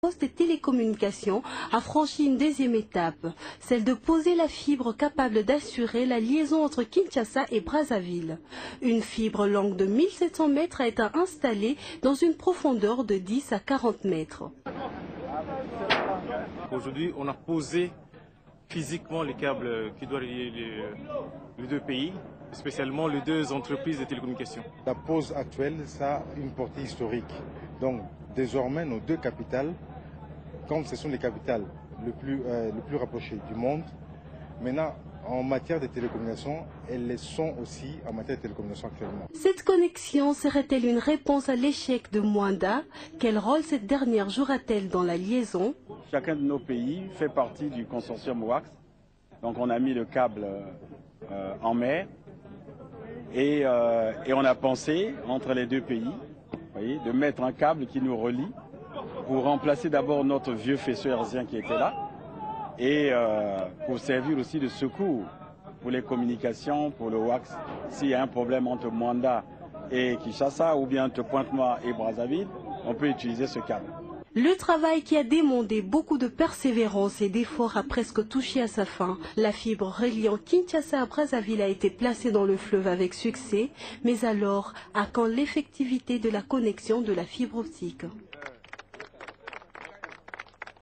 Poste et télécommunications a franchi une deuxième étape, celle de poser la fibre capable d'assurer la liaison entre Kinshasa et Brazzaville. Une fibre longue de 1700 mètres a été installée dans une profondeur de 10 à 40 mètres. Aujourd'hui, on a posé physiquement les câbles qui doivent relier les deux pays, spécialement les deux entreprises de télécommunications. La pose actuelle, ça a une portée historique. Donc, désormais, nos deux capitales, comme ce sont les capitales le plus rapprochées du monde, maintenant, en matière de télécommunications, elles le sont aussi en matière de télécommunications actuellement. Cette connexion serait-elle une réponse à l'échec de Mwanda? Quel rôle cette dernière jouera-t-elle dans la liaison? Chacun de nos pays fait partie du consortium WACS. Donc on a mis le câble en mer et on a pensé, entre les deux pays, voyez, de mettre un câble qui nous relie pour remplacer d'abord notre vieux faisceau hertzien qui était là et pour servir aussi de secours pour les communications, pour le WACS. S'il y a un problème entre Mwanda et Kinshasa ou bien entre Pointe-Noire et Brazzaville, on peut utiliser ce câble. Le travail qui a demandé beaucoup de persévérance et d'efforts a presque touché à sa fin. La fibre reliant Kinshasa à Brazzaville a été placée dans le fleuve avec succès, mais alors, à quand l'effectivité de la connexion de la fibre optique?